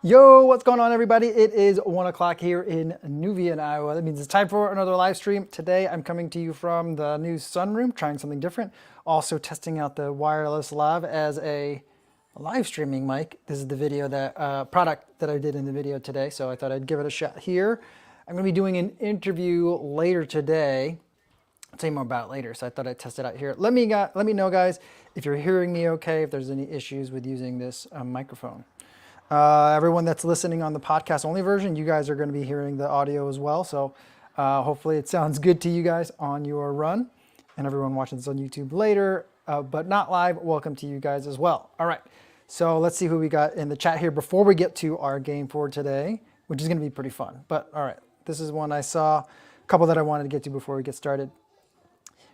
Yo, what's going on, everybody? It is 1 o'clock here in Nuvian, Iowa. That means it's time for another live stream. Today, I'm coming to you from the new sunroom, trying something different. Also testing out the wireless lav as a live streaming mic. This is the video product that I did in the video today, so I thought I'd give it a shot here. I'm going to be doing an interview later today. I'll tell you more about it later, so I thought I'd test it out here. Let me know, guys, if you're hearing me okay, if there's any issues with using this microphone. Everyone that's listening on the podcast only version, you guys are going to be hearing the audio as well. So hopefully it sounds good to you guys on your run. And everyone watching this on YouTube later, but not live, welcome to you guys as well. All right, so let's see who we got in the chat here before we get to our game for today, which is going to be pretty fun. But all right, this is one I saw, a couple that I wanted to get to before we get started.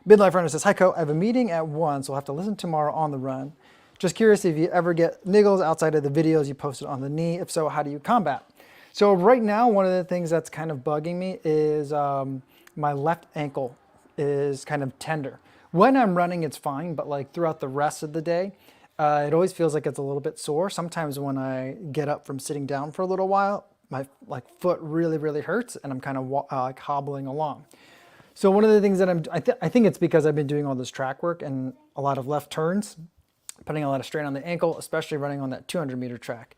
Midlife Runner says, "Hi, Co. I have a meeting at 1, so I'll have to listen tomorrow on the run. Just curious if you ever get niggles outside of the videos you posted on the knee. If so, how do you combat?" So right now, one of the things that's kind of bugging me is my left ankle is kind of tender. When I'm running, it's fine, but like throughout the rest of the day, it always feels like it's a little bit sore. Sometimes when I get up from sitting down for a little while, my foot really hurts, and I'm kind of like hobbling along. So one of the things that I think it's because I've been doing all this track work and a lot of left turns, putting a lot of strain on the ankle, especially running on that 200-meter track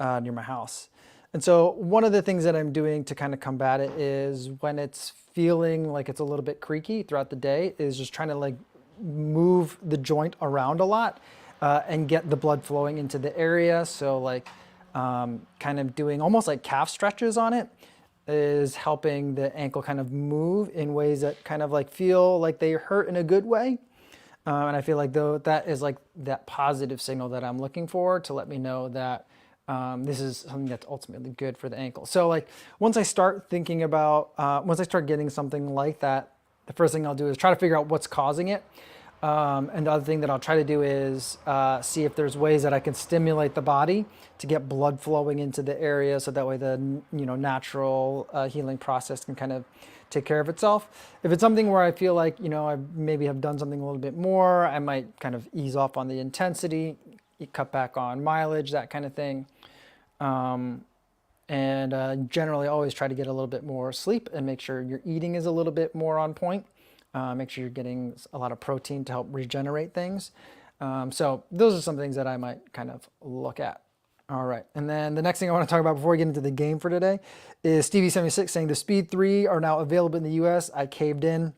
near my house. And so one of the things that I'm doing to kind of combat it is when it's feeling like it's a little bit creaky throughout the day is just trying to like move the joint around a lot and get the blood flowing into the area. So like kind of doing almost like calf stretches on it is helping the ankle kind of move in ways that kind of like feel like they hurt in a good way. And I feel like though that is like that positive signal that I'm looking for to let me know that this is something that's ultimately good for the ankle. So like once I start thinking about, once I start getting something like that, the first thing I'll do is try to figure out what's causing it. And the other thing that I'll try to do is see if there's ways that I can stimulate the body to get blood flowing into the area, so that way the natural healing process can kind of take care of itself. If it's something where I feel like I maybe have done something a little bit more, I might kind of ease off on the intensity, cut back on mileage, that kind of thing. And generally always try to get a little bit more sleep and make sure your eating is a little bit more on point. Make sure you're getting a lot of protein to help regenerate things. So those are some things that I might kind of look at. All right, and then the next thing I want to talk about before we get into the game for today is Stevie76 saying the Speed 3 are now available in the US. I caved in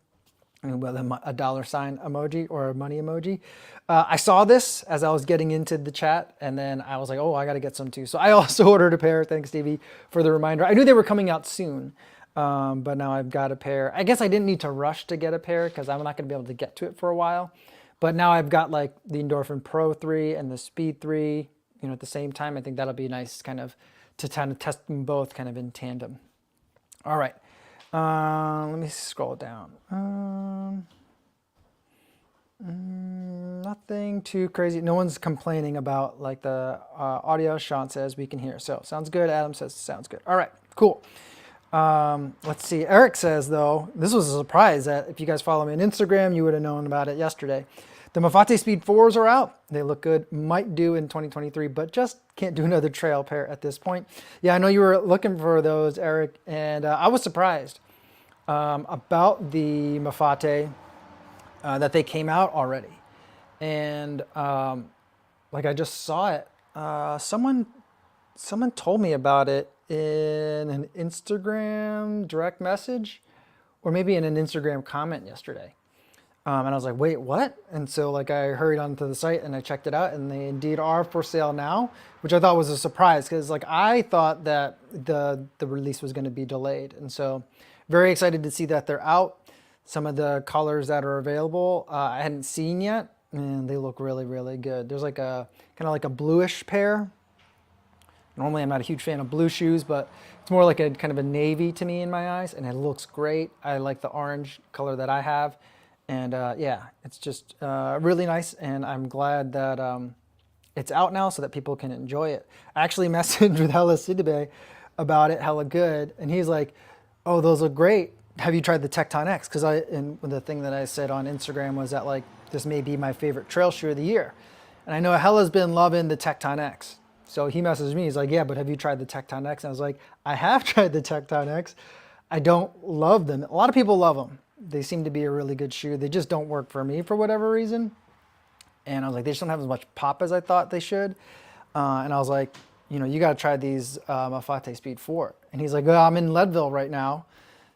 with a dollar sign emoji or a money emoji. I saw this as I was getting into the chat, and then I was like, oh, I got to get some too. So I also ordered a pair. Thanks, Stevie, for the reminder. I knew they were coming out soon. But now I've got a pair. I guess I didn't need to rush to get a pair because I'm not going to be able to get to it for a while. But now I've got like the Endorphin Pro 3 and the Speed 3, at the same time. I think that'll be nice kind of to kind of test them both kind of in tandem. All right. Let me scroll down. Nothing too crazy. No one's complaining about like the audio. Sean says we can hear. So sounds good. Adam says sounds good. All right, cool. Let's see. Eric says, though, this was a surprise that if you guys follow me on Instagram, you would have known about it yesterday. The Mafate Speed 4s are out. They look good. Might do in 2023, but just can't do another trail pair at this point. Yeah, I know you were looking for those, Eric, and I was surprised about the Mafate that they came out already. And like I just saw it. Someone told me about it in an Instagram direct message or maybe in an Instagram comment yesterday. And I was like, wait, what? And so like I hurried onto the site and I checked it out, and they indeed are for sale now, which I thought was a surprise because like I thought that the release was going to be delayed. And so very excited to see that they're out. Some of the colors that are available I hadn't seen yet, and they look really good. There's like a kind of like a bluish pair. Normally I'm not a huge fan of blue shoes, but it's more like a kind of a navy to me in my eyes, and it looks great. I like the orange color that I have. And yeah, it's just really nice, and I'm glad that it's out now so that people can enjoy it. I actually messaged with Hella Sidibe about it, hella good, and he's like, oh, those look great. Have you tried the Tecton X? Because the thing that I said on Instagram was that like this may be my favorite trail shoe of the year. And I know Hella's been loving the Tecton X. So he messaged me. He's like, yeah, but have you tried the Tecton X? And I was like, I have tried the Tecton X. I don't love them. A lot of people love them. They seem to be a really good shoe. They just don't work for me for whatever reason. And I was like, they just don't have as much pop as I thought they should. And I was like, you know, you got to try these Mafate Speed 4. And he's like, well, I'm in Leadville right now.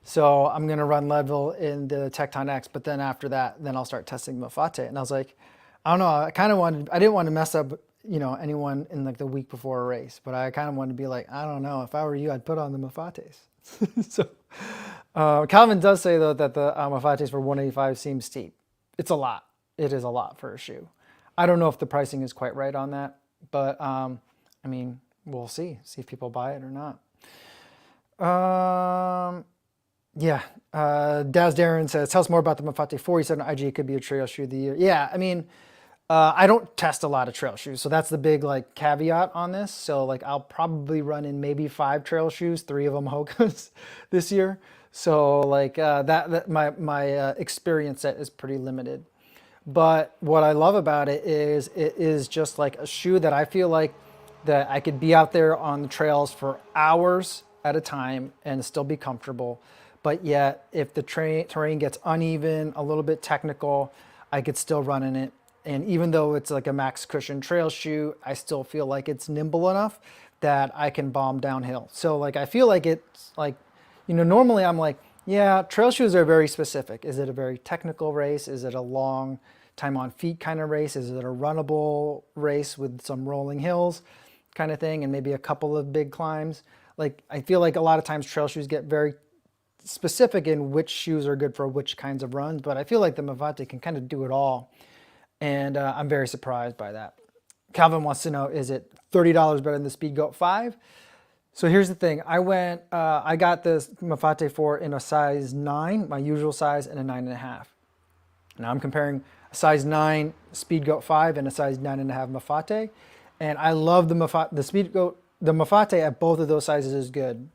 So I'm going to run Leadville in the Tecton X. But then after that, then I'll start testing Mafate. And I was like, I don't know. I didn't want to mess up, you know, anyone in like the week before a race. But I kind of wanted to be like, I don't know. If I were you, I'd put on the Mafates. So Calvin does say, though, that the Mafates for 185 seems steep. It's a lot. It is a lot for a shoe. I don't know if the pricing is quite right on that. But, I mean, we'll see. See if people buy it or not. Yeah. Daz Darren says, tell us more about the Mafate 4. He said on IG it could be a trail shoe of the year. Yeah, I mean, I don't test a lot of trail shoes. So that's the big like caveat on this. So like I'll probably run in maybe 5 trail shoes, 3 of them Hoka's this year. So like my experience set is pretty limited. But what I love about it is just like a shoe that I feel like that I could be out there on the trails for hours at a time and still be comfortable. But yet, if the terrain gets uneven, a little bit technical, I could still run in it. And even though it's like a max cushion trail shoe, I still feel like it's nimble enough that I can bomb downhill. So like I feel like it's like, you know, normally I'm like, yeah, trail shoes are very specific. Is it a very technical race? Is it a long time on feet kind of race? Is it a runnable race with some rolling hills kind of thing and maybe a couple of big climbs? Like I feel like a lot of times trail shoes get very specific in which shoes are good for which kinds of runs, but I feel like the Mafate can kind of do it all. And I'm very surprised by that. Calvin wants to know, is it $30 better than the Speedgoat 5? So here's the thing. I got this Mafate 4 in a size 9, my usual size, and a 9.5. Now I'm comparing a size 9 Speedgoat 5 and a size 9.5 Mafate. And I love the Speedgoat. The Mafate at both of those sizes is good.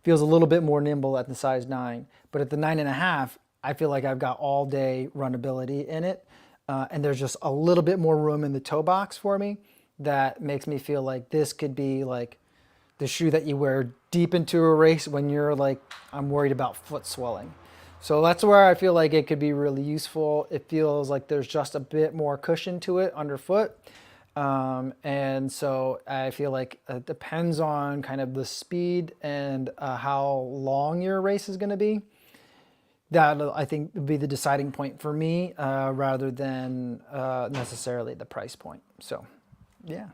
Feels a little bit more nimble at the size 9. But at the 9.5, I feel like I've got all day runability in it. And there's just a little bit more room in the toe box for me that makes me feel like this could be like the shoe that you wear deep into a race when you're like, I'm worried about foot swelling. So that's where I feel like it could be really useful. It feels like there's just a bit more cushion to it underfoot. And so I feel like it depends on kind of the speed and how long your race is going to be. That I think would be the deciding point for me rather than necessarily the price point. So, yeah.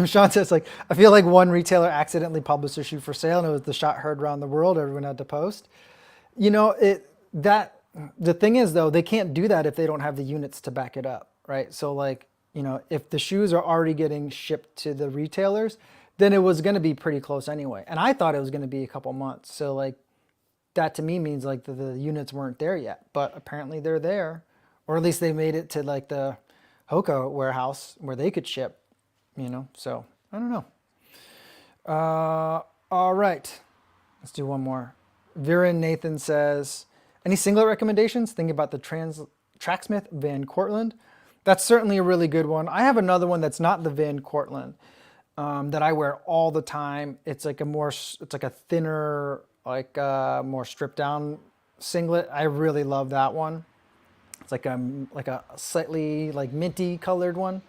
Sean says, like, I feel like one retailer accidentally published a shoe for sale and it was the shot heard around the world. Everyone had to post. You know, the thing is, though, they can't do that if they don't have the units to back it up, right? So, like, you know, if the shoes are already getting shipped to the retailers, then it was going to be pretty close anyway. And I thought it was going to be a couple months. So, like, that to me means like the units weren't there yet, but apparently they're there, or at least they made it to like the Hoka warehouse where they could ship, you know, so I don't know. All right, let's do one more. Viren Nathan says, any singlet recommendations? Thinking about the Tracksmith Van Cortlandt. That's certainly a really good one. I have another one that's not the Van Cortlandt that I wear all the time. It's like a thinner, like more stripped down singlet. I really love that one. It's like a slightly like minty colored one,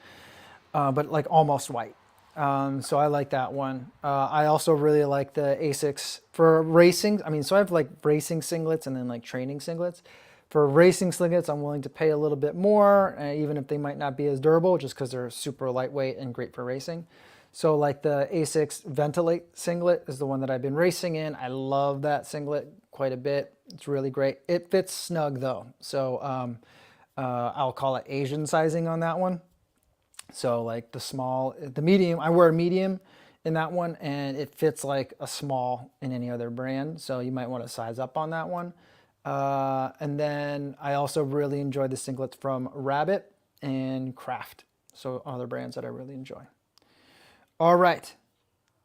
but like almost white. So I like that one. I also really like the Asics for racing. I mean, so I have like racing singlets and then like training singlets. For racing singlets, I'm willing to pay a little bit more, even if they might not be as durable, just because they're super lightweight and great for racing. So like the Asics Ventilate singlet is the one that I've been racing in. I love that singlet quite a bit. It's really great. It fits snug though. So I'll call it Asian sizing on that one. So like the medium, I wear a medium in that one and it fits like a small in any other brand. So you might want to size up on that one. And then I also really enjoy the singlets from Rabbit and Craft. So other brands that I really enjoy. All right,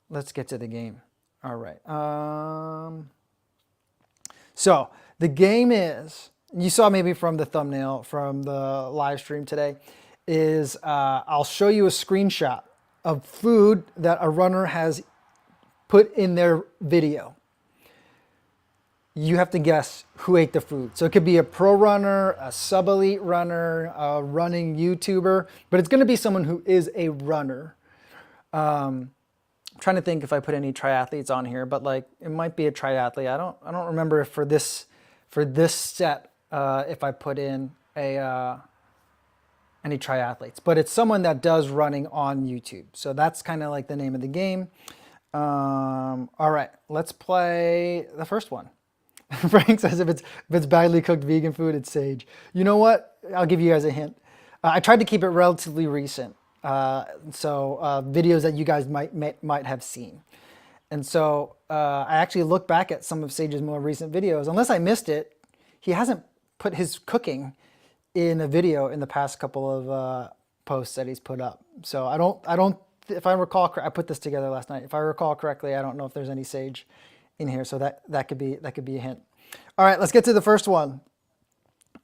let's get to the game. All right. So the game is, you saw maybe from the thumbnail from the live stream today, is I'll show you a screenshot of food that a runner has put in their video. You have to guess who ate the food. So it could be a pro runner, a sub-elite runner, a running YouTuber, but it's going to be someone who is a runner. I'm trying to think if I put any triathletes on here, but like it might be a triathlete. I don't remember if for this set if I put in any triathletes, but it's someone that does running on YouTube. So that's kind of like the name of the game. All right, let's play the first one. Frank says if it's badly cooked vegan food, it's sage. You know what? I'll give you guys a hint. I tried to keep it relatively recent, so videos that you guys might have seen. And so I actually looked back at some of Sage's more recent videos. Unless I missed it, he hasn't put his cooking in a video in the past couple of posts that he's put up. So I don't. If I recall, I put this together last night. If I recall correctly, I don't know if there's any Sage in here, so that could be a hint. All right, let's get to the first one.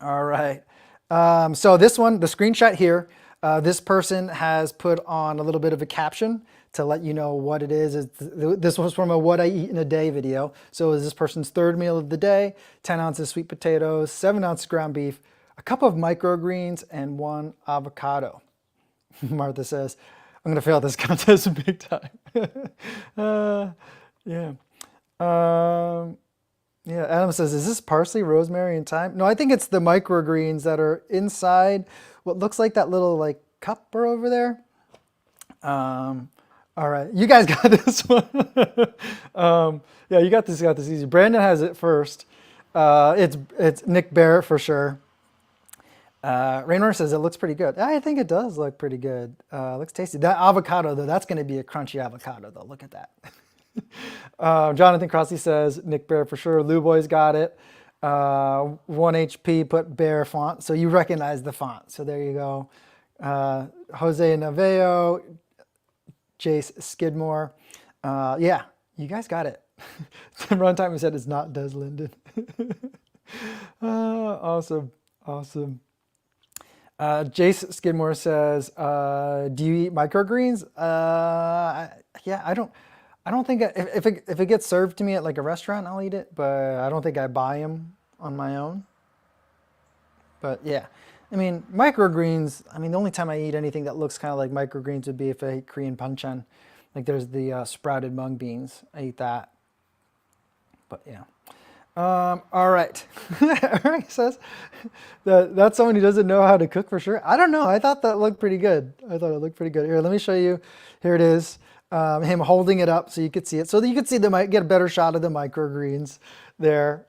All right, so this one, the screenshot here, this person has put on a little bit of a caption to let you know what it is. This was from a what I eat in a day video. So is this person's third meal of the day: 10 ounces sweet potatoes, 7 ounces ground beef, a cup of microgreens, and 1 avocado. Martha says, I'm gonna fail this contest big time. Yeah. Yeah, Adam says, is this parsley, rosemary, and thyme? No, I think it's the microgreens that are inside what looks like that little like cup over there. All right, you guys got this one. Yeah, you got this easy. Brandon has it first. It's Nick Barrett for sure. Raynor says it looks pretty good. I think it does look pretty good. Looks tasty. That avocado though, that's going to be a crunchy avocado though. Look at that. Jonathan Crossley says Nick Bear for sure. Lou Boy's got it. 1 HP put Bear font, so you recognize the font. So there you go. Jose Naveo, Jace Skidmore. Yeah, you guys got it. Runtime said it's not Des Linden. Awesome. Jace Skidmore says, do you eat microgreens? Yeah, I don't think if it gets served to me at like a restaurant, I'll eat it, but I don't think I buy them on my own. But yeah, I mean, microgreens, I mean, the only time I eat anything that looks kind of like microgreens would be if I eat Korean banchan. Like there's the sprouted mung beans. I eat that. But yeah. All right. Eric says that's someone who doesn't know how to cook for sure. I don't know. I thought that looked pretty good. Here, let me show you. Here it is. Him holding it up so you could see it. So that you could see get a better shot of the microgreens there.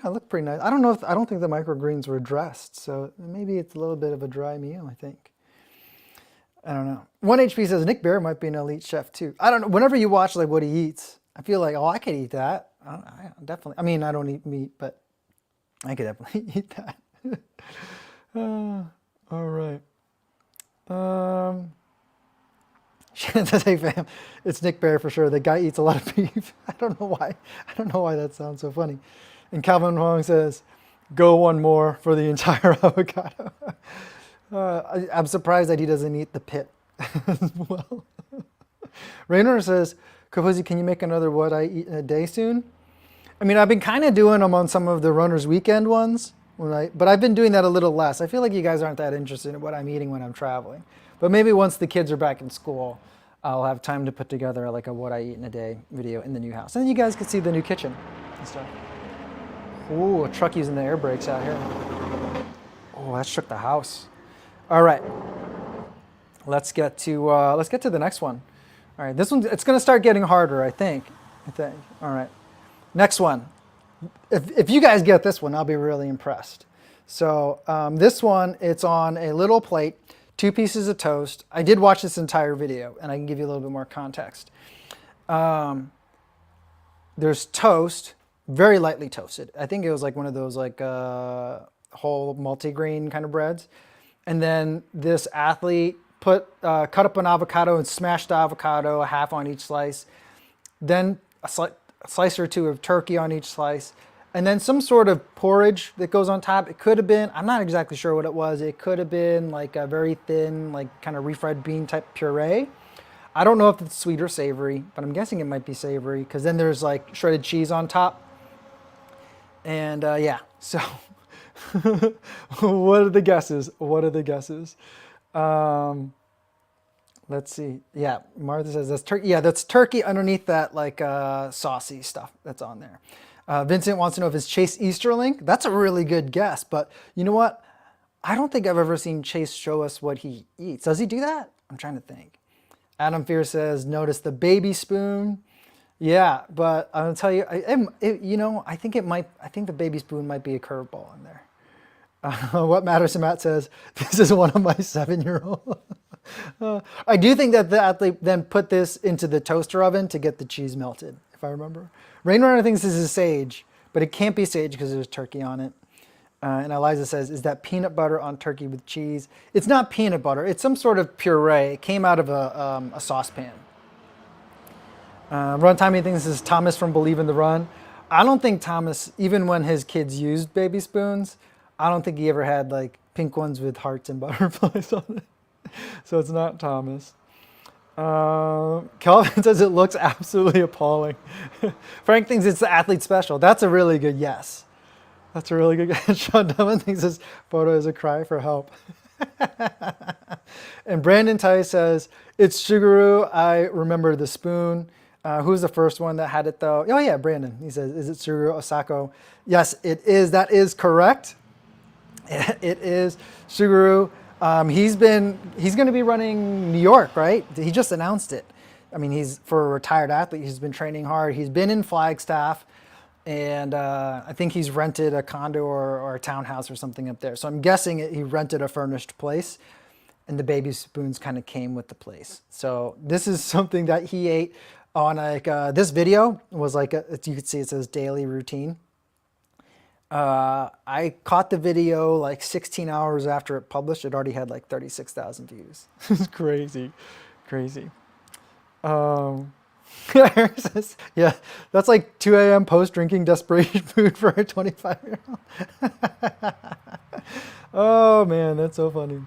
Look pretty nice. I don't think the microgreens were dressed. So maybe it's a little bit of a dry meal, I think. I don't know. 1 HP says Nick Bear might be an elite chef too. I don't know. Whenever you watch like what he eats, I feel like, oh, I could eat that. I definitely. I mean, I don't eat meat, but I could definitely eat that. All right. Shannon says, hey fam, it's Nick Bear for sure. The guy eats a lot of beef. I don't know why that sounds so funny. And Calvin Huang says, go one more for the entire avocado. I'm surprised that he doesn't eat the pit as well. Raynor says, Kafuzi, can you make another what I eat in a day soon? I mean, I've been kind of doing them on some of the Runner's Weekend ones, but I've been doing that a little less. I feel like you guys aren't that interested in what I'm eating when I'm traveling. But maybe once the kids are back in school, I'll have time to put together like a what I eat in a day video in the new house. And then you guys can see the new kitchen and stuff. Ooh, a truck using the air brakes out here. Oh, that shook the house. All right, let's get to the next one. All right, this one, it's gonna start getting harder, I think. All right, next one. If you guys get this one, I'll be really impressed. So this one, it's on a little plate, 2 pieces of toast. I did watch this entire video, and I can give you a little bit more context. There's toast, very lightly toasted. I think it was like one of those like whole multi-grain kind of breads. And then this athlete cut up an avocado and smashed the avocado, a half on each slice. Then a slice or two of turkey on each slice. and then some sort of porridge that goes on top. It could have been, I'm not exactly sure what it was. It could have been like a very thin, like kind of refried bean type puree. I don't know if it's sweet or savory, but I'm guessing it might be savory because then there's like shredded cheese on top. And yeah, so what are the guesses? What are the guesses? Let's see. Yeah, Martha says that's turkey. Yeah, that's turkey underneath that like saucy stuff that's on there. Vincent wants to know if it's Chase Easterling. That's a really good guess, but you know what? I don't think I've ever seen Chase show us what he eats. Does he do that? I'm trying to think. Adam Fear says, notice the baby spoon. Yeah, but I'm gonna tell you, you know, I think the baby spoon might be a curveball in there. What Matters to Matt says, this is one of my 7-year-old. I do think that the athlete then put this into the toaster oven to get the cheese melted, if I remember. Rainrunner thinks this is sage, but it can't be sage because there's turkey on it. And Eliza says, is that peanut butter on turkey with cheese? It's not peanut butter. It's some sort of puree. It came out of a saucepan. Runtime thinks this is Thomas from Believe in the Run. I don't think Thomas, even when his kids used baby spoons, I don't think he ever had like pink ones with hearts and butterflies on it. So it's not Thomas. Kelvin says it looks absolutely appalling. Frank thinks it's the athlete special. That's a really good yes. That's a really good guess. Sean Dunn thinks this photo is a cry for help. And Brandon Tice says, it's Suguru. I remember the spoon. Who's the first one that had it though? Oh yeah, Brandon. He says, is it Suguru Osako? Yes, it is. That is correct. It is Suguru. He's going to be running New York, right? He just announced it. I mean, he's for a retired athlete. He's been training hard. He's been in Flagstaff. And I think he's rented a condo or a townhouse or something up there. So I'm guessing he rented a furnished place, and the baby spoons kind of came with the place. So this is something that he ate on like this video was like you could see it says daily routine. I caught the video like 16 hours after it published. It already had like 36,000 views. It's crazy, crazy. Eric says, yeah, that's like 2 a.m. post-drinking desperation food for a 25-year-old. Oh, man, that's so funny.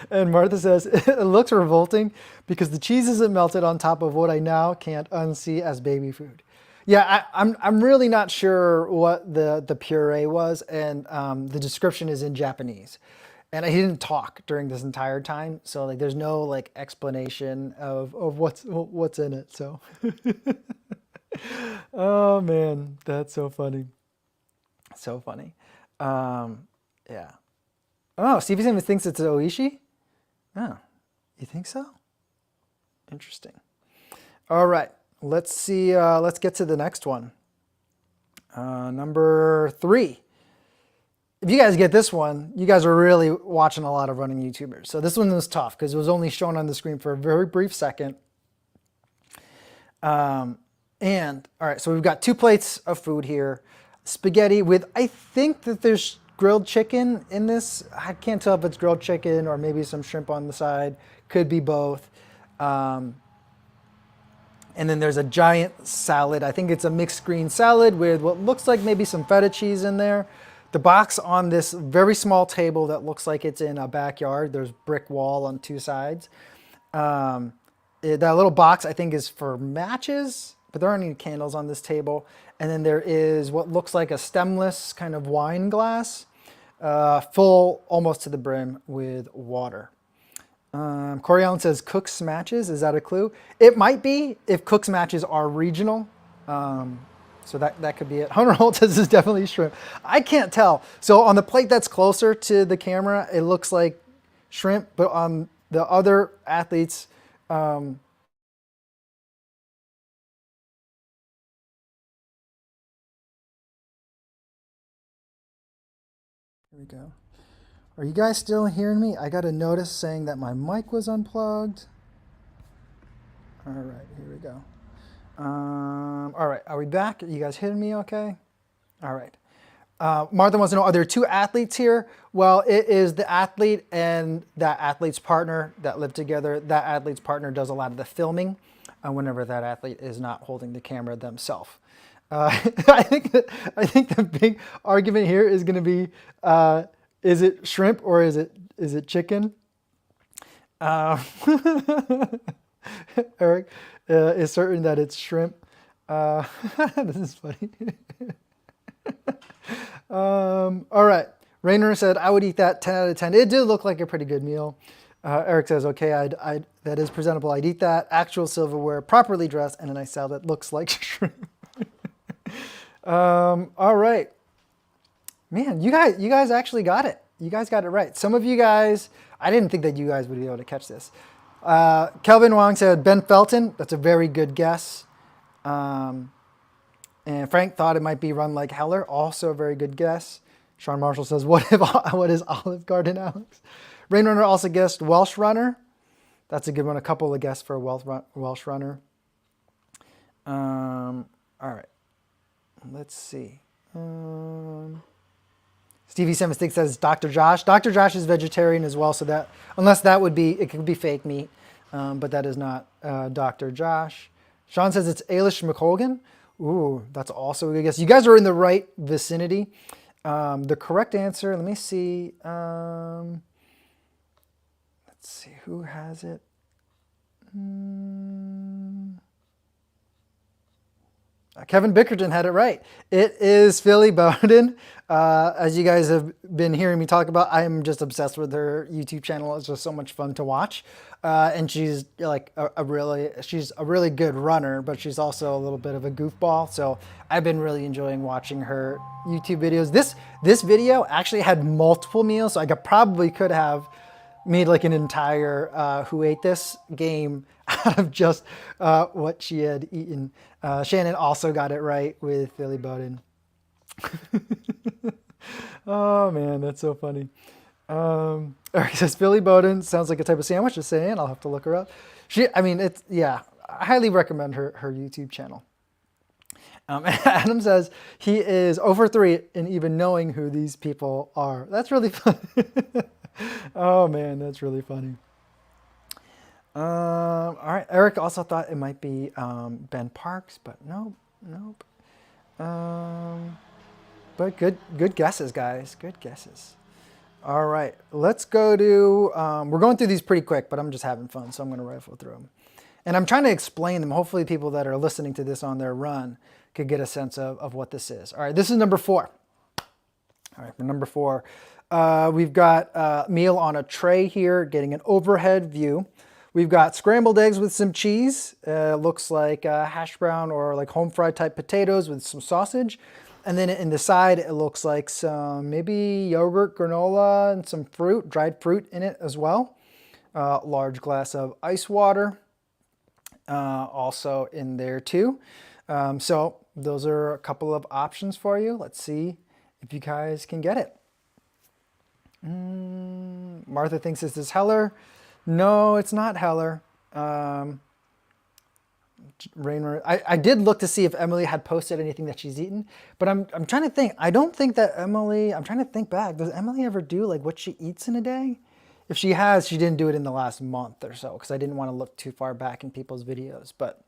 And Martha says, it looks revolting because the cheese isn't melted on top of what I now can't unsee as baby food. Yeah, I'm really not sure what the puree was, and the description is in Japanese. And he didn't talk during this entire time, so like there's no like explanation of what's in it. So, oh man, that's so funny, so funny. Yeah. Oh, Stevie Simmons thinks it's Oishi. Oh, you think so? Interesting. All right, let's see. Let's get to the next one. Number 3. If you guys get this one, you guys are really watching a lot of running YouTubers. So this one was tough because it was only shown on the screen for a very brief second. And all right, so we've got 2 plates of food here. Spaghetti with, I think that there's grilled chicken in this. I can't tell if it's grilled chicken or maybe some shrimp on the side. Could be both. And then there's a giant salad. I think it's a mixed green salad with what looks like maybe some feta cheese in there. The box on this very small table that looks like it's in a backyard. There's brick wall on 2 sides. That little box I think is for matches, but there aren't any candles on this table. And then there is what looks like a stemless kind of wine glass, full almost to the brim with water. Corey Allen says Cook's Matches. Is that a clue? It might be if Cook's Matches are regional. So that could be it. Hunter Holt says it's definitely shrimp. I can't tell. So on the plate that's closer to the camera, it looks like shrimp, but on the other athletes, here we go. Are you guys still hearing me? I got a notice saying that my mic was unplugged. All right, here we go. All right, are we back? Are you guys hearing me okay? All right. Martha wants to know, are there 2 athletes here? Well, it is the athlete and that athlete's partner that live together. That athlete's partner does a lot of the filming. whenever that athlete is not holding the camera themselves. I think the big argument here is going to be, is it shrimp or is it chicken? Eric is certain that it's shrimp. This is funny. All right. Rainer said, I would eat that 10 out of 10. It did look like a pretty good meal. Eric says, okay, that is presentable. I'd eat that. Actual silverware, properly dressed, and a nice salad that looks like shrimp. All right. Man, you guys actually got it. You guys got it right. Some of you guys, I didn't think that you guys would be able to catch this. Kelvin Wong said Ben Felton. That's a very good guess. And Frank thought it might be Run Like Heller. Also a very good guess. Sean Marshall says, what is Olive Garden, Alex? Rain Runner also guessed Welsh Runner. That's a good one. A couple of guesses for Welsh Runner. All right. Let's see. Stevie76 says Dr. Josh. Dr. Josh is vegetarian as well, so that, unless that would be, it could be fake meat, but that is not Dr. Josh. Sean says it's Ailish McColgan. Ooh, that's also a good guess. You guys are in the right vicinity. The correct answer, let me see. Let's see, who has it? Kevin Bickerton had it right. It is Philly Bowden. As you guys have been hearing me talk about, I am just obsessed with her YouTube channel. It's just so much fun to watch. And she's like she's a really good runner, but she's also a little bit of a goofball. So I've been really enjoying watching her YouTube videos. This video actually had multiple meals, so I could have made like an entire Who Ate This game out of just what she had eaten. Shannon also got it right with Philly Bowden. Oh man, that's so funny. Eric says Philly Bowden sounds like a type of sandwich. Just saying, I'll have to look her up. I highly recommend her YouTube channel. Adam says he is over 3 in even knowing who these people are. That's really funny. Oh man, that's really funny. All right, Eric also thought it might be Ben Parks, but nope. But good guesses, guys. Good guesses. All right, let's go to, we're going through these pretty quick, but I'm just having fun, so I'm going to rifle through them. And I'm trying to explain them. Hopefully people that are listening to this on their run could get a sense of what this is. All right, this is number 4. All right, for number 4, we've got a meal on a tray here, getting an overhead view. We've got scrambled eggs with some cheese. Looks like hash brown or like home fried type potatoes with some sausage. And then in the side, it looks like some maybe yogurt, granola, and some fruit, dried fruit in it as well. Large glass of ice water also in there too. So those are a couple of options for you. Let's see if you guys can get it. Martha thinks this is Heller. No, it's not Heller. Rainer, I did look to see if Emily had posted anything that she's eaten, but I'm trying to think. I don't think that Emily, I'm trying to think back. Does Emily ever do like what she eats in a day? If she has, she didn't do it in the last month or so because I didn't want to look too far back in people's videos. But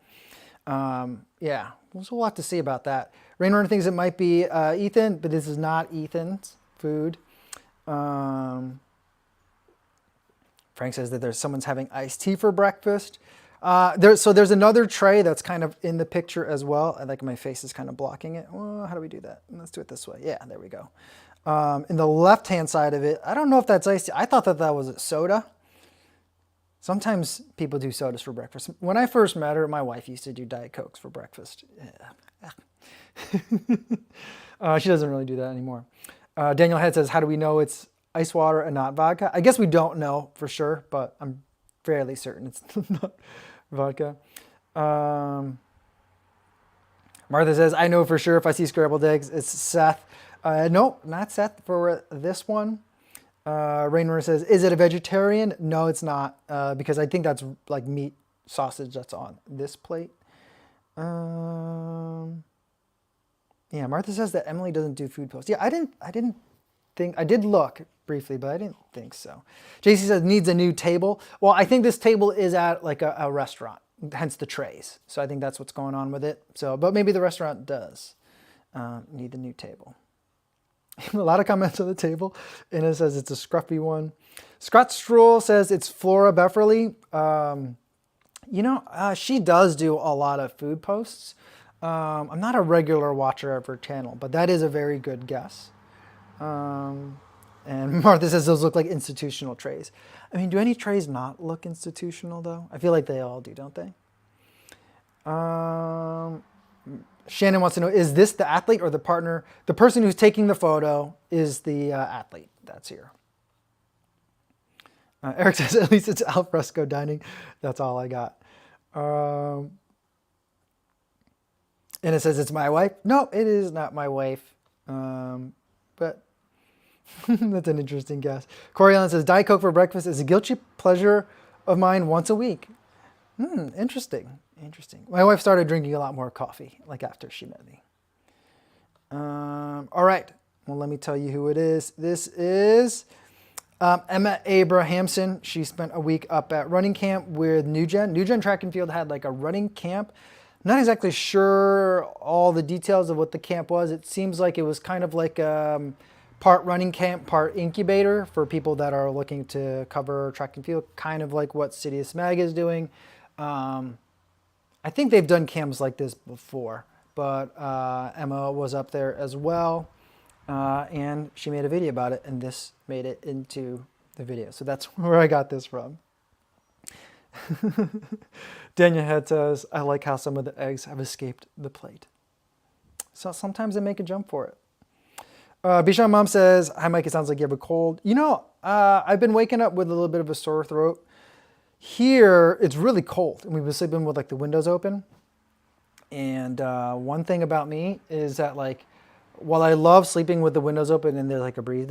yeah, we'll have to see about that. Rainer thinks it might be Ethan, but this is not Ethan's food. Frank says that someone's having iced tea for breakfast. So there's another tray that's kind of in the picture as well. I like my face is kind of blocking it. Well, how do we do that? Let's do it this way. Yeah, there we go. In the left-hand side of it, I don't know if that's iced tea. I thought that was a soda. Sometimes people do sodas for breakfast. When I first met her, my wife used to do Diet Cokes for breakfast. Yeah. She doesn't really do that anymore. Daniel Head says, how do we know it's ice water and not vodka? I guess we don't know for sure, but I'm fairly certain it's not vodka. Martha says, I know for sure if I see scrambled eggs, it's Seth. No, not Seth for this one. Rainer says, is it a vegetarian? No, it's not, because I think that's like meat sausage that's on this plate. Yeah, Martha says that Emily doesn't do food posts. Yeah, I didn't think, I did look briefly, but I didn't think so. JC says needs a new table. Well, I think this table is at like a restaurant. hence the trays. So I think that's what's going on with it. So, but maybe the restaurant does need a new table. A lot of comments on the table, and it says it's a scruffy one. Scott Stroll says it's Flora Beverly. She does do a lot of food posts. I'm not a regular watcher of her channel, but that is a very good guess. And Martha says those look like institutional trays. I mean, do any trays not look institutional though? I feel like they all do, don't they? Shannon wants to know, is this the athlete or the partner? The person who's taking the photo is the athlete that's here. Eric says, at least it's al fresco dining. That's all I got. And it says it's my wife. No, it is not my wife. But that's an interesting guess. Corey Allen says, Diet Coke for breakfast is a guilty pleasure of mine once a week. Interesting. My wife started drinking a lot more coffee, like after she met me. All right. Well, let me tell you who it is. This is Emma Abrahamson. She spent a week up at running camp with NewGen. NewGen Track and Field had like a running camp. I'm not exactly sure all the details of what the camp was. It seems like it was kind of like part running camp, part incubator for people that are looking to cover track and field, kind of like what Citius Mag is doing. I think they've done camps like this before, but Emma was up there as well, and she made a video about it, and this made it into the video. So that's where I got this from. Daniel Head says, I like how some of the eggs have escaped the plate. So sometimes they make a jump for it. Bishan Mom says, hi Mike, it sounds like you have a cold. I've been waking up with a little bit of a sore throat. Here, it's really cold, and we've been sleeping with like the windows open. And one thing about me is that like, while I love sleeping with the windows open and there's like a breeze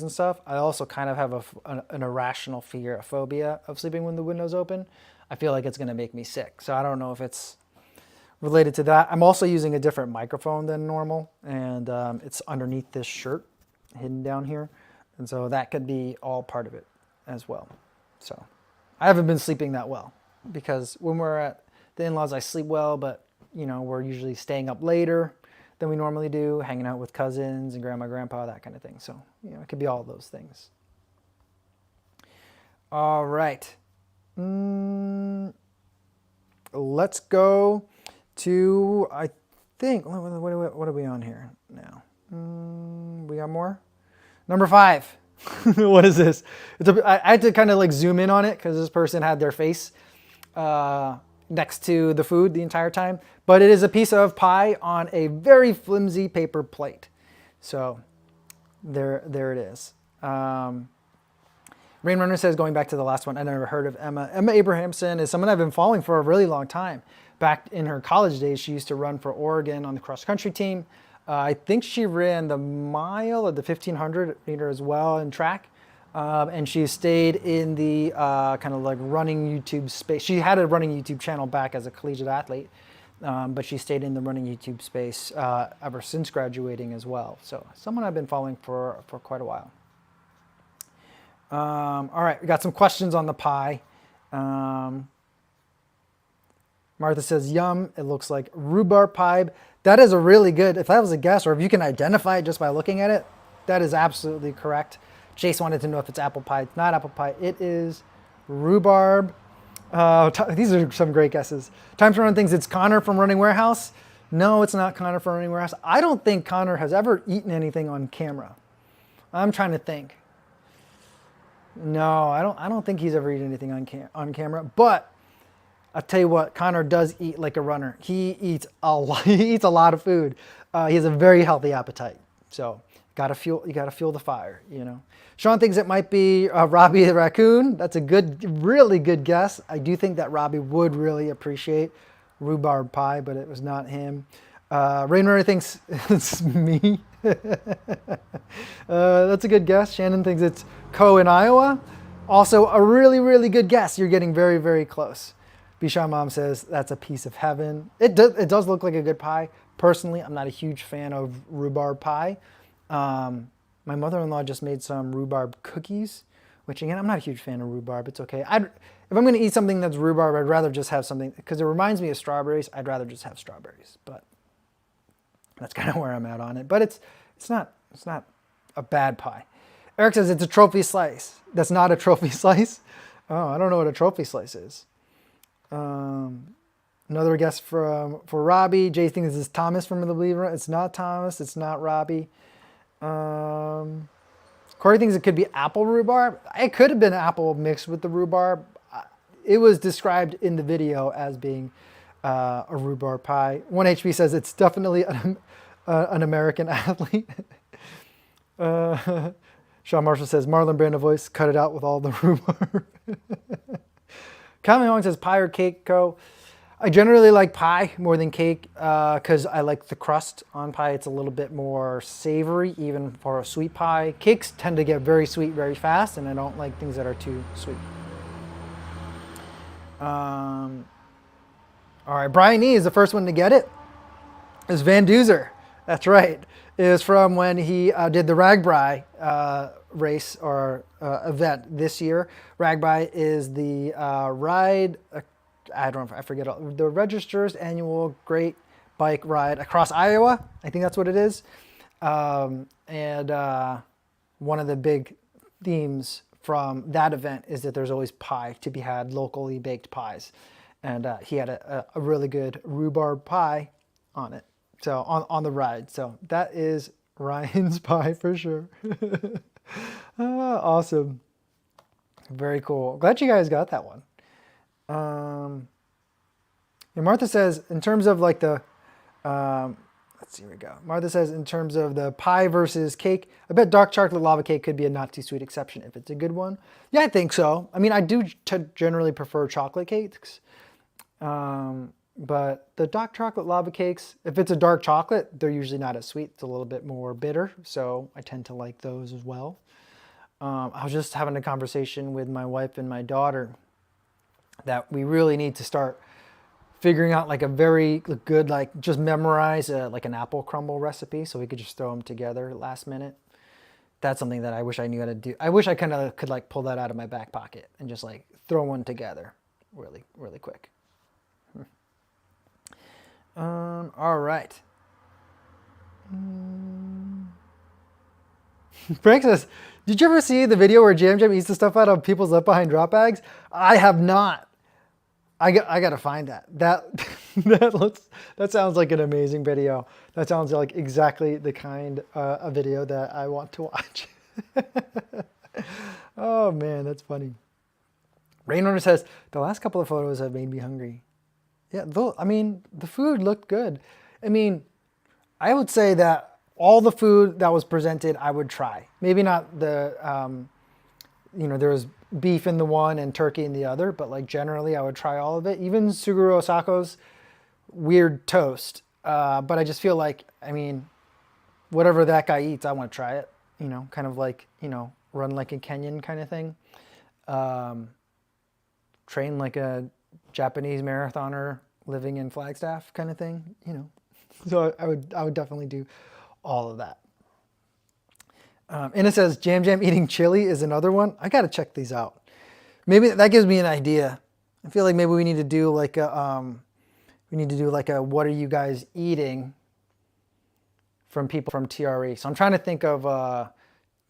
and stuff, I also kind of have an irrational fear, a phobia of sleeping with the windows open. I feel like it's going to make me sick. So I don't know if it's related to that. I'm also using a different microphone than normal, and it's underneath this shirt, hidden down here. And so that could be all part of it as well. So I haven't been sleeping that well, because when we're at the in-laws, I sleep well, but we're usually staying up later than we normally do, hanging out with cousins and grandma, grandpa, that kind of thing. So, it could be all of those things. All right. Let's go to, I think, what are we on here now? We got more? Number 5. What is this? I had to kind of like zoom in on it because this person had their face next to the food the entire time. But it is a piece of pie on a very flimsy paper plate. So there it is. Rain Runner says, going back to the last one, I never heard of Emma. Emma Abrahamson is someone I've been following for a really long time. Back in her college days, she used to run for Oregon on the cross country team. I think she ran the mile or the 1500 meter as well in track. And she stayed in the kind of like running YouTube space. She had a running YouTube channel back as a collegiate athlete, but she stayed in the running YouTube space ever since graduating as well. So someone I've been following for quite a while. All right, we got some questions on the pie. Martha says, yum, it looks like rhubarb pie. That is a really good, if that was a guess, or if you can identify it just by looking at it, that is absolutely correct. Chase wanted to know if it's apple pie. It's not apple pie. It is rhubarb. These are some great guesses. Time to Run thinks it's Connor from Running Warehouse. No, it's not Connor from Running Warehouse. I don't think Connor has ever eaten anything on camera. I'm trying to think. No, I don't think he's ever eaten anything on camera. But I'll tell you what, Connor does eat like a runner. He eats a lot. He eats a lot of food. He has a very healthy appetite. So you gotta fuel the fire, Sean thinks it might be Robbie the raccoon. That's a really good guess. I do think that Robbie would really appreciate rhubarb pie, but it was not him. Rainwater thinks it's me. That's a good guess. Shannon thinks it's Co in Iowa. Also a really, really good guess. You're getting very, very close. Bishan Mom says that's a piece of heaven. It does look like a good pie. Personally, I'm not a huge fan of rhubarb pie. My mother-in-law just made some rhubarb cookies which again, I'm not a huge fan of rhubarb. It's okay. If I'm going to eat something that's rhubarb, I'd rather just have something, because it reminds me of strawberries. I'd rather just have strawberries, but that's kind of where I'm at on it. But it's not a bad pie. Eric says it's a trophy slice. That's not a trophy slice. Oh, I don't know what a trophy slice is. Another guess for Robbie. Jay thinks this is Thomas from The Believer. It's not Thomas. It's not Robbie. Corey thinks it could be apple rhubarb. It could have been apple mixed with the rhubarb. It was described in the video as being a rhubarb pie. 1HP says it's definitely an American athlete. Sean Marshall says Marlon Brando voice, cut it out with all the rhubarb. Calvin Hong says pie or cake, Co. I generally like pie more than cake because I like the crust on pie. It's a little bit more savory, even for a sweet pie. Cakes tend to get very sweet very fast, and I don't like things that are too sweet. All right, Brian E is the first one to get it. It's Van Duzer. That's right. It was from when he did the RAGBRAI race or event this year. RAGBRAI is the ride, I don't know, I forget, the Register's annual Great Bike Ride across Iowa. I think that's what it is. And one of the big themes from that event is that there's always pie to be had, locally baked pies. And he had a really good rhubarb pie on it. So on the ride. So that is Ryan's pie for sure. Awesome. Very cool. Glad you guys got that one. And Martha says, in terms of like the, let's see, here we go. Martha says, in terms of the pie versus cake, I bet dark chocolate lava cake could be a not too sweet exception if it's a good one. Yeah, I think so. I mean, I do generally prefer chocolate cakes. But the dark chocolate lava cakes, if it's a dark chocolate, they're usually not as sweet. It's a little bit more bitter. So I tend to like those as well. I was just having a conversation with my wife and my daughter that we really need to start figuring out like a very good, like just memorize like an apple crumble recipe so we could just throw them together last minute. That's something that I wish I knew how to do. I wish I kind of could like pull that out of my back pocket and just like throw one together really, really quick. All right. Frank says, did you ever see the video where Jam Jam eats the stuff out of people's left behind drop bags? I have not. I got to find that. That sounds like an amazing video. That sounds like exactly the kind of video that I want to watch. Oh man, that's funny. Rainrunner says, the last couple of photos have made me hungry. Yeah, though, I mean, the food looked good. I mean, I would say that all the food that was presented, I would try. Maybe not the, there was beef in the one and turkey in the other, but like generally I would try all of it. Even Suguru Osako's weird toast. But I just feel like, I mean, whatever that guy eats, I want to try it. Kind of like, run like a Kenyan kind of thing. Train like a Japanese marathoner living in Flagstaff kind of thing, So I would definitely do all of that. And it says Jam Jam eating chili is another one. I got to check these out. Maybe that gives me an idea. I feel like maybe we need to do like a what are you guys eating from people from TRE. So I'm trying to think of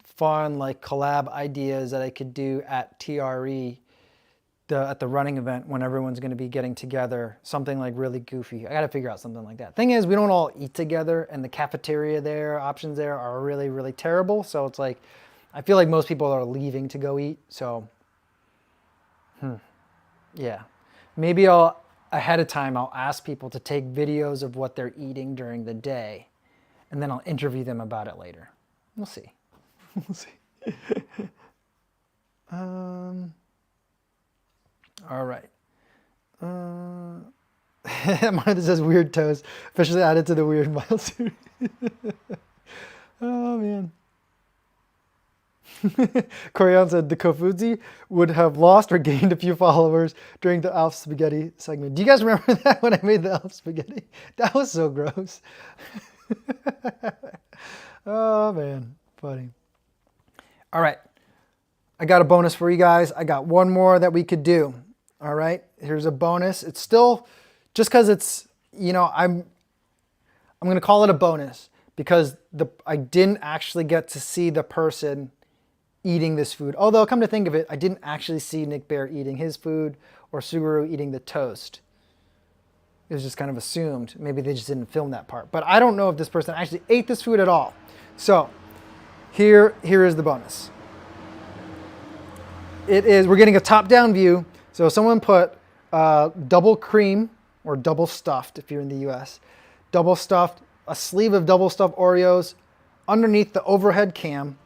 fun like collab ideas that I could do at TRE. At the running event when everyone's going to be getting together, something like really goofy. I got to figure out something like that. Thing is, we don't all eat together, and the cafeteria there, options there are really, really terrible. So it's like, I feel like most people are leaving to go eat. So, yeah, maybe ahead of time, I'll ask people to take videos of what they're eating during the day, and then I'll interview them about it later. We'll see. We'll see. All right. Martha says weird toast, officially added to the weird mile series. Oh man. Corian said the Kofuzi would have lost or gained a few followers during the Alf Spaghetti segment. Do you guys remember that when I made the Alf Spaghetti? That was so gross. Oh man, funny. All right. I got a bonus for you guys. I got one more that we could do. All right, here's a bonus. It's still, just because it's, you know, I'm going to call it a bonus because I didn't actually get to see the person eating this food. Although, come to think of it, I didn't actually see Nick Bear eating his food or Suguru eating the toast. It was just kind of assumed. Maybe they just didn't film that part. But I don't know if this person actually ate this food at all. So here is the bonus. We're getting a top-down view. So someone put double cream, or double stuffed if you're in the US, double stuffed, a sleeve of double stuffed Oreos underneath the overhead cam.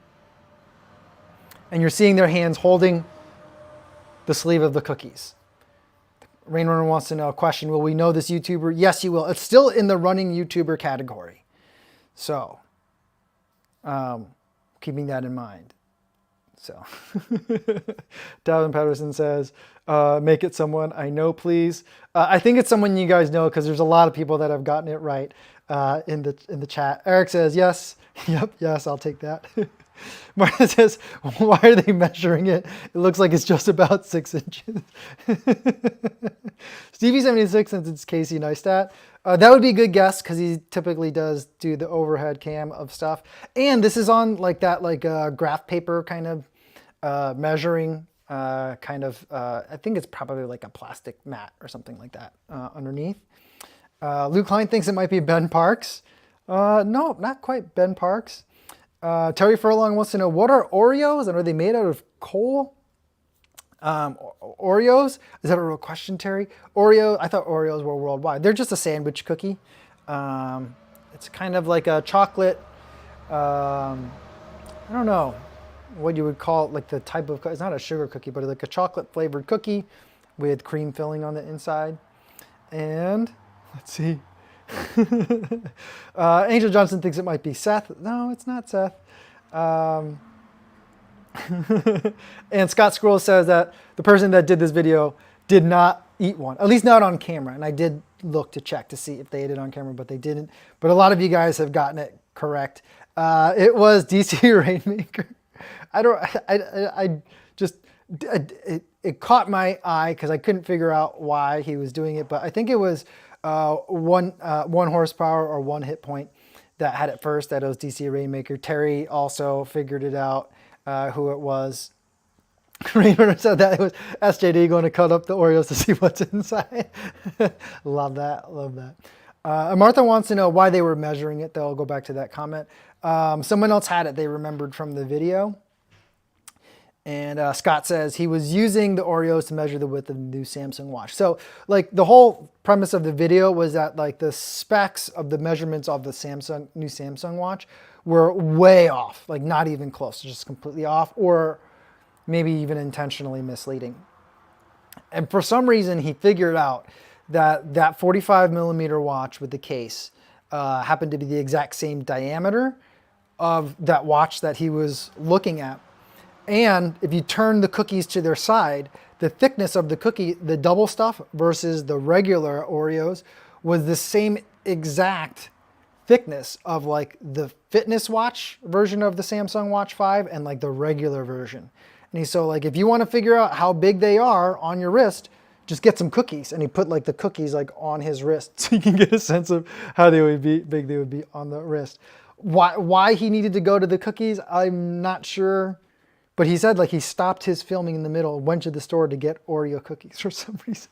And you're seeing their hands holding the sleeve of the cookies. Rainrunner wants to know a question. Will we know this YouTuber? Yes, you will. It's still in the running YouTuber category. So, keeping that in mind. So, Dalvin Patterson says, make it someone I know, please. I think it's someone you guys know because there's a lot of people that have gotten it right in the chat. Eric says, yes. Yep, yes, I'll take that. Martha says, why are they measuring it? It looks like it's just about 6 inches. Stevie76, since it's Casey Neistat. That would be a good guess because he typically does do the overhead cam of stuff. And this is on like that graph paper kind of measuring kind of, I think it's probably like a plastic mat or something like that underneath. Luke Klein thinks it might be Ben Parks. No, not quite Ben Parks. Terry Furlong wants to know, what are Oreos and are they made out of coal? Oreos? Is that a real question, Terry? I thought Oreos were worldwide. They're just a sandwich cookie. It's kind of like a chocolate, I don't know what you would call it, like the type of, it's not a sugar cookie, but like a chocolate flavored cookie with cream filling on the inside. And let's see. Angel Johnson thinks it might be Seth. No, it's not Seth. And Scott Scroll says that the person that did this video did not eat one, at least not on camera. And I did look to check to see if they ate it on camera, but they didn't. But a lot of you guys have gotten it correct. It was DC Rainmaker. It caught my eye because I couldn't figure out why he was doing it, but I think it was one horsepower or 1 hit point that had it first. That was DC Rainmaker. Terry also figured it out who it was. Rainrunner said that it was SJD going to cut up the Oreos to see what's inside. Love that. Love that. Martha wants to know why they were measuring it, though. I'll go back to that comment. Someone else had it. They remembered from the video. And Scott says he was using the Oreos to measure the width of the new Samsung watch. So like the whole premise of the video was that like the specs of the measurements of the new Samsung watch were way off, like not even close, just completely off, or maybe even intentionally misleading. And for some reason, he figured out that that 45 millimeter watch with the case happened to be the exact same diameter of that watch that he was looking at. And if you turn the cookies to their side, the thickness of the cookie, the double stuff versus the regular Oreos, was the same exact thickness of like the fitness watch version of the Samsung Watch 5 and like the regular version. And he's so like, if you want to figure out how big they are on your wrist, just get some cookies. And he put like the cookies like on his wrist so you can get a sense of how they would be big they would be on the wrist. Why he needed to go to the cookies, I'm not sure. But he said like he stopped his filming in the middle, went to the store to get Oreo cookies for some reason.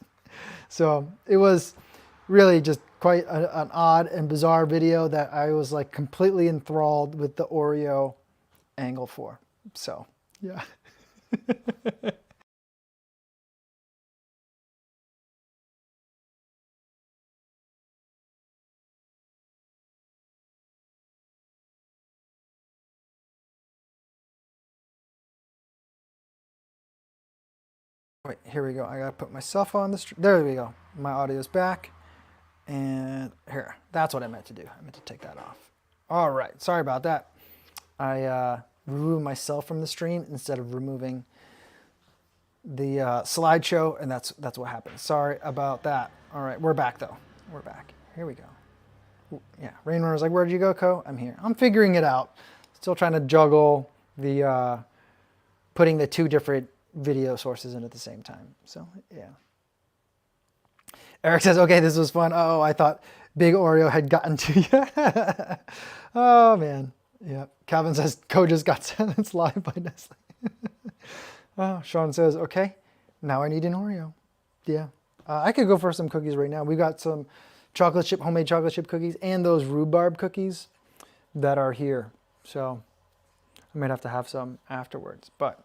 So it was really just quite an odd and bizarre video that I was like completely enthralled with the Oreo angle for. So yeah. Wait, here we go. I gotta put myself on the stream. There we go. My audio's back. And here, that's what I meant to do. I meant to take that off. All right, sorry about that. I removed myself from the stream instead of removing the slideshow, and that's what happened. Sorry about that. All right, we're back though. We're back. Here we go. Ooh, yeah, Rainrunner's like, where'd you go, Co? I'm here. I'm figuring it out. Still trying to juggle the putting the two different video sources in at the same time. So yeah. Eric says, okay, this was fun. Oh, I thought Big Oreo had gotten to you. Oh man. Yeah. Calvin says, Code just got sentenced live by Nestle. Oh, Sean says, okay, now I need an Oreo. Yeah. I could go for some cookies right now. We've got some homemade chocolate chip cookies and those rhubarb cookies that are here. So I might have to have some afterwards. But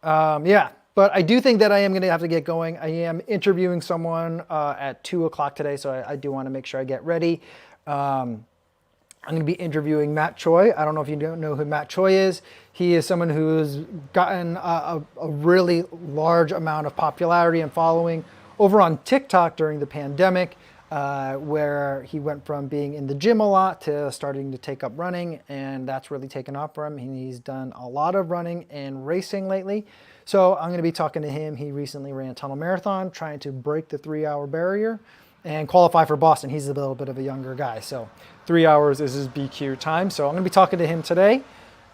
yeah, but I do think that I am going to have to get going. I am interviewing someone at 2 o'clock today, so I do want to make sure I get ready. I'm going to be interviewing Matt Choi. I don't know if you don't know who Matt Choi is. He is someone who's gotten a really large amount of popularity and following over on TikTok during the pandemic, where he went from being in the gym a lot to starting to take up running, and that's really taken off for him. He's done a lot of running and racing lately. So I'm going to be talking to him. He recently ran a tunnel marathon, trying to break the 3-hour barrier and qualify for Boston. He's a little bit of a younger guy, so 3 hours is his BQ time. So I'm going to be talking to him today,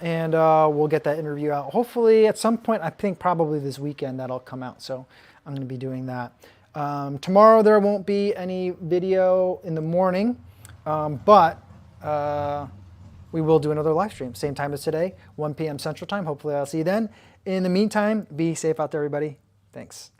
and we'll get that interview out. Hopefully at some point, I think probably this weekend that'll come out. So I'm going to be doing that. Tomorrow there won't be any video in the morning, but we will do another live stream, same time as today, 1 p.m. Central Time. Hopefully I'll see you then. In the meantime, be safe out there, everybody. Thanks.